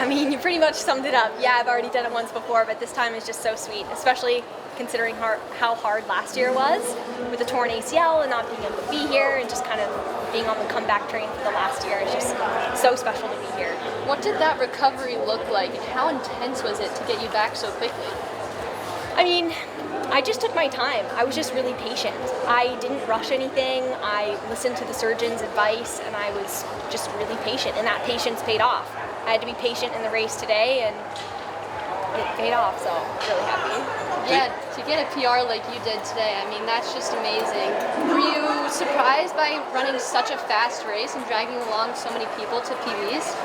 I mean, you pretty much summed it up. Yeah, I've already done it once before, but this time is just so sweet, especially considering how hard last year was with the torn ACL and not being able to be here and just kind of being on the comeback train for the last year. It's just so special to be here. What did that recovery look like, and how intense was it to get you back so quickly? I mean, I just took my time. I was just really patient. I didn't rush anything. I listened to the surgeon's advice, and I was just really patient, and that patience paid off. I had to be patient in the race today, and it paid off, so really happy. Yeah, to get a PR like you did today, I mean, that's just amazing. Were you surprised by running such a fast race and dragging along so many people to PBs?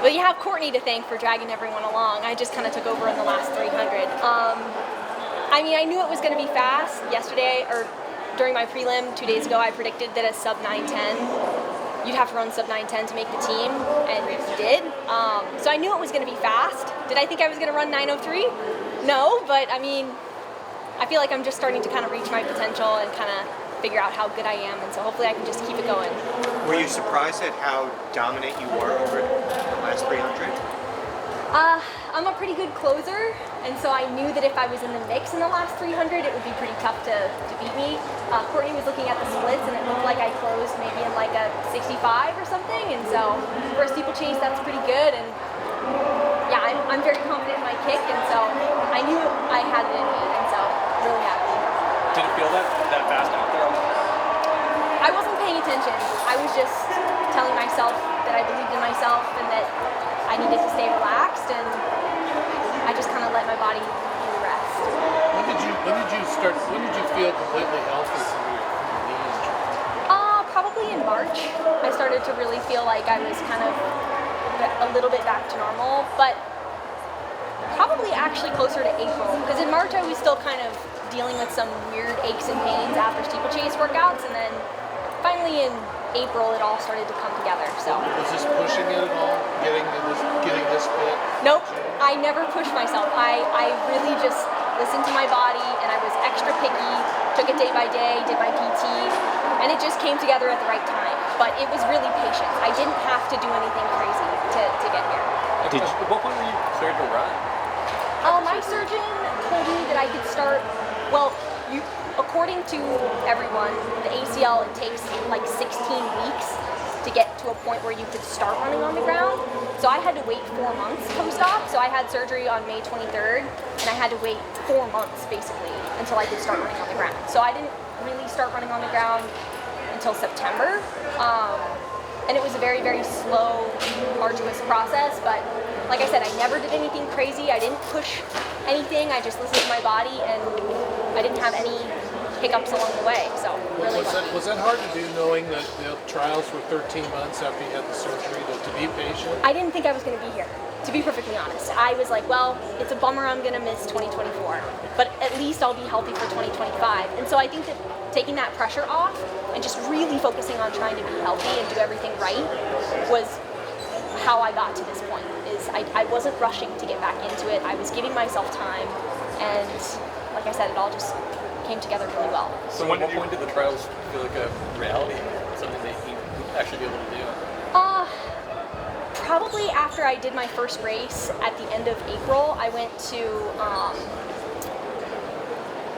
Well, you have Courtney to thank for dragging everyone along. I just kind of took over in the last 300. I mean, I knew it was going to be fast. Yesterday, or during my prelim 2 days ago, I predicted that a sub 9:10, you'd have to run sub 9:10 to make the team, and you did. So I knew it was going to be fast. Did I think I was going to run 9:03? No, but I mean, I feel like I'm just starting to kind of reach my potential and kind of figure out how good I am, and so hopefully I can just keep it going. Were you surprised at how dominant you were over the last 300? I'm a pretty good closer, and so I knew that if I was in the mix in the last 300, it would be pretty tough to beat me. Courtney was looking at the splits, and it looked like I closed maybe in like a 65 or something, and so for a steeplechase, that's pretty good. And yeah, I'm very confident in my kick, and so I knew I had it in me, and so really happy. Did it feel that fast out there? I wasn't paying attention. I was just telling myself that I believed in myself and that I needed to stay relaxed, and I just kind of let my body do the rest. When did you feel completely healthy from your knee injury? Probably in March. I started to really feel like I was kind of a little bit back to normal, but probably actually closer to April, because in March I was still kind of dealing with some weird aches and pains after steeplechase workouts, and then finally in April it all started to come together. So was this pushing it at all? Getting this fit? Nope, I never pushed myself. I really just listened to my body, and I was extra picky, took it day by day, did my PT, and it just came together at the right time. But it was really patience. I didn't have to do anything crazy to get here. At what point were you cleared to run? My surgeon told me that I could start, well, according to everyone, the ACL, it takes like 16 weeks to get to a point where you could start running on the ground. So I had to wait 4 months post-op. So I had surgery on May 23rd, and I had to wait 4 months basically until I could start running on the ground. So I didn't really start running on the ground until September. And it was a very, very slow, arduous process, but like I said, I never did anything crazy. I didn't push anything. I just listened to my body, and I didn't have any hiccups along the way, so really was that hard to do, knowing that the trials were 13 months after you had the surgery, to be patient? I didn't think I was going to be here, to be perfectly honest. I was like, well, it's a bummer I'm going to miss 2024, but at least I'll be healthy for 2025. And so I think that taking that pressure off and just really focusing on trying to be healthy and do everything right was how I got to this point. I wasn't rushing to get back into it. I was giving myself time, and like I said, it all just came together really well. So at what point did the trials feel like a reality, something that you would actually be able to do? Probably after I did my first race at the end of April. I went to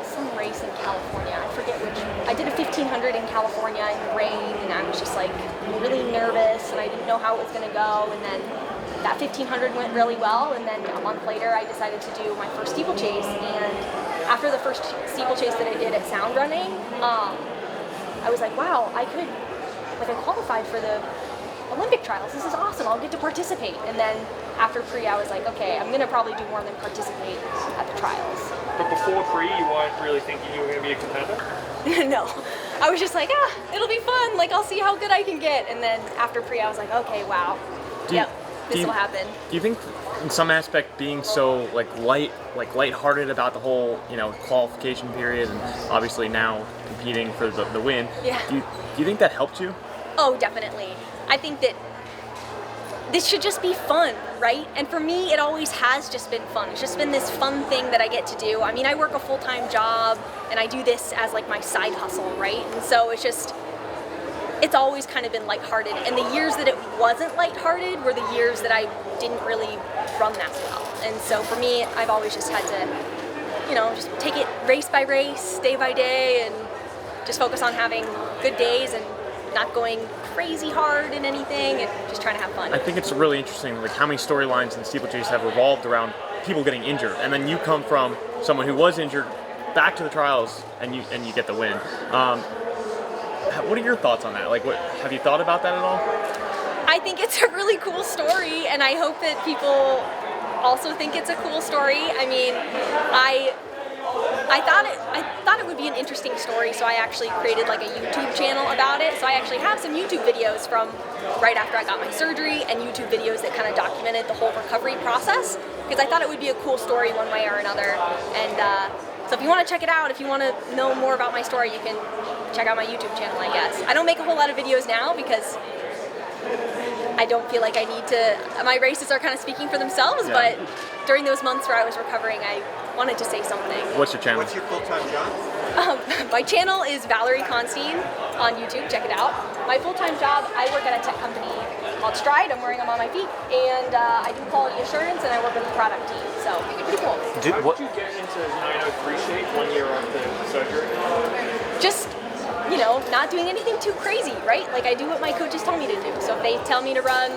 some race in California. I forget which. I did a 1500 in California in the rain, and I was just like really nervous, and I didn't know how it was going to go. And then that 1500 went really well, and then a month later I decided to do my first steeplechase. And after the first steeplechase that I did at Sound Running, I was like, wow, I qualified for the Olympic trials. This is awesome. I'll get to participate. And then after pre, I was like, okay, I'm going to probably do more than participate at the trials. But before pre, you weren't really thinking you were going to be a competitor? No. I was just like, it'll be fun. Like, I'll see how good I can get. And then after pre, I was like, okay, wow. This will happen. Do you think, in some aspect, being so lighthearted about the whole, qualification period, and obviously now competing for the win, do you think that helped you? Oh, definitely. I think that this should just be fun, right? And for me, it always has just been fun. It's just been this fun thing that I get to do. I mean, I work a full-time job, and I do this as like my side hustle, right? And so it's always kind of been lighthearted. And the years that it wasn't lighthearted were the years that I didn't really run that well. And so for me, I've always just had to, just take it race by race, day by day, and just focus on having good days and not going crazy hard in anything and just trying to have fun. I think it's really interesting, like how many storylines in steeplechase have revolved around people getting injured, and then you come from someone who was injured back to the trials, and you get the win. What are your thoughts on that? Like, have you thought about that at all? I think it's a really cool story, and I hope that people also think it's a cool story. I mean, I thought it would be an interesting story, so I actually created like a YouTube channel about it. So I actually have some YouTube videos from right after I got my surgery, and YouTube videos that kind of documented the whole recovery process, because I thought it would be a cool story one way or another. And so if you want to check it out, if you want to know more about my story, you can check out my YouTube channel, I guess. I don't make a whole lot of videos now because I don't feel like I need to. My races are kind of speaking for themselves, but during those months where I was recovering, I wanted to say something. What's your channel? What's your full-time job? My channel is Valerie Constein on YouTube. Check it out. My full-time job, I work at a tech company called Stride. I'm wearing them on my feet, and I do quality assurance, and I work with the product team. So pretty cool. How did you get into 903 shape 1 year after the surgery? Just not doing anything too crazy, right? Like I do what my coaches tell me to do. So if they tell me to run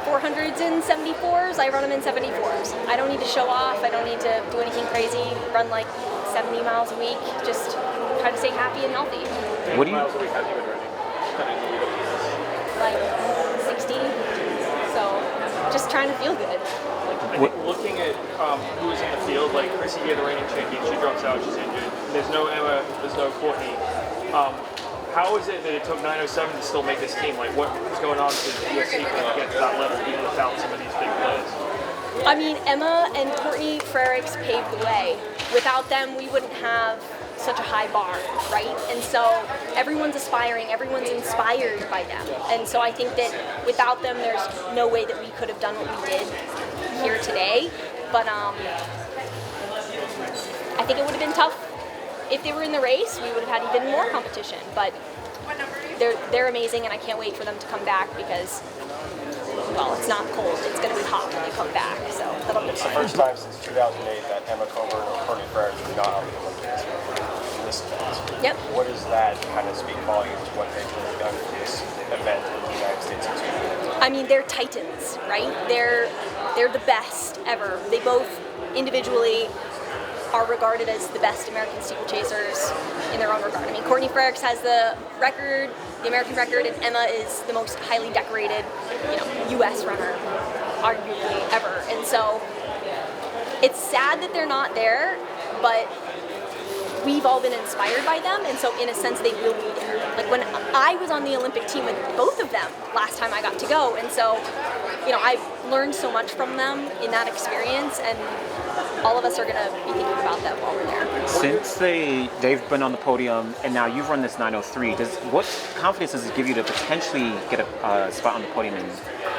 400s in 74s, I run them in 74s. I don't need to show off. I don't need to do anything crazy. Run like 70 miles a week. Just try to stay happy and healthy. What do you miles a week have you been running? Like 60. So just trying to feel good. I think looking at who's in the field, like Chrissy here, the reigning champion, she drops out, she's injured. There's no Emma, there's no Courtney. How is it that it took 907 to still make this team? Like, what's going on to USC to get to that level, even without some of these big players? I mean, Emma and Courtney Frericks paved the way. Without them, we wouldn't have such a high bar, right? And so everyone's aspiring, everyone's inspired by them. And so I think that without them, there's no way that we could have done what we did here today. But I think it would have been tough. If they were in the race, we would have had even more competition. But they're amazing, and I can't wait for them to come back because, well, it's not cold. It's going to be hot when they come back. So that'll be fun. First time since 2008 that Emma Coburn and Courtney Frericks were not on the Olympics in this event. Yep. What does that kind of speak volumes to what they've really done for this event in the United States? I mean, they're titans, right? They're the best ever. They both individually are regarded as the best American steeplechasers in their own regard. I mean, Courtney Frericks has the record, the American record, and Emma is the most highly decorated, U.S. runner, arguably ever. And so it's sad that they're not there, but we've all been inspired by them, and so in a sense they will be there. Like when I was on the Olympic team with both of them last time I got to go, and so I've learned so much from them in that experience, and all of us are going to be thinking about them while we're there. Since they've been on the podium and now you've run this 903, what confidence does it give you to potentially get a spot on the podium?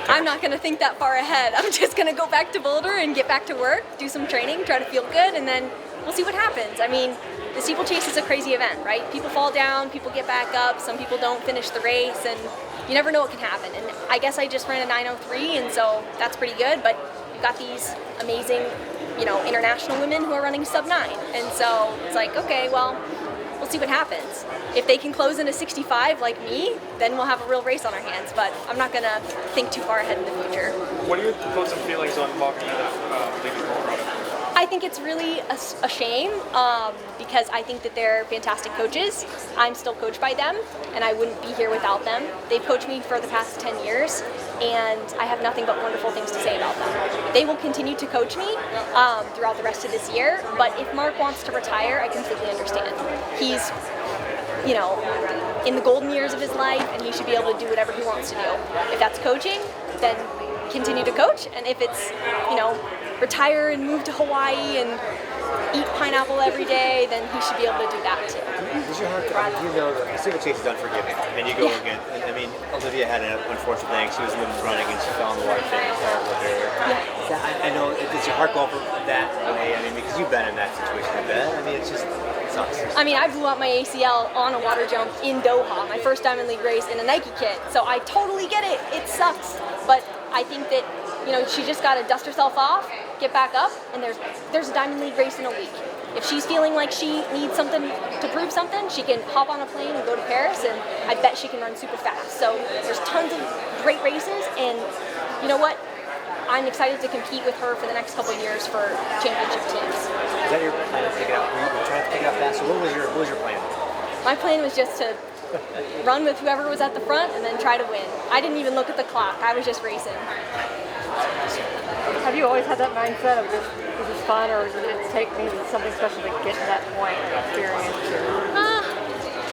I'm not going to think that far ahead. I'm just going to go back to Boulder and get back to work, do some training, try to feel good, and then we'll see what happens. I mean, the steeplechase is a crazy event, right? People fall down, people get back up, some people don't finish the race, and you never know what can happen. And I guess I just ran a 903, and so that's pretty good, but you've got these amazing international women who are running sub 9. And so it's like, okay, well, we'll see what happens. If they can close in a 65 like me, then we'll have a real race on our hands. But I'm not going to think too far ahead in the future. What are your thoughts and feelings on marking that Lady Colorado? I think it's really a shame because I think that they're fantastic coaches. I'm still coached by them, and I wouldn't be here without them. They've coached me for the past 10 years, and I have nothing but wonderful things to say about them. They will continue to coach me throughout the rest of this year, but if Mark wants to retire, I completely understand. He's, in the golden years of his life, and he should be able to do whatever he wants to do. If that's coaching, then continue to coach, and if it's, retire and move to Hawaii and eat pineapple every day, then he should be able to do that too. Is your heart, the steeplechase is unforgiving, and you go again. I mean, Olivia had an unfortunate thing. She was running and she fell in the water thing and fell with her. Yeah. I know. Does your heart go for that way? I mean, because you've been in that situation a bit. I mean, it sucks. I mean, I blew out my ACL on a water jump in Doha, my first Diamond League race in a Nike kit. So I totally get it. It sucks, but I think that she just got to dust herself off, get back up, and there's a Diamond League race in a week. If she's feeling like she needs something to prove something, she can hop on a plane and go to Paris, and I bet she can run super fast. So there's tons of great races, and you know what? I'm excited to compete with her for the next couple of years for championship teams. Is that your plan to pick it up? Were you trying to pick it up fast? So what was your plan? My plan was just to run with whoever was at the front and then try to win. I didn't even look at the clock. I was just racing. Have you always had that mindset of just, is this fun, or did it take maybe something special to get to that point of experience?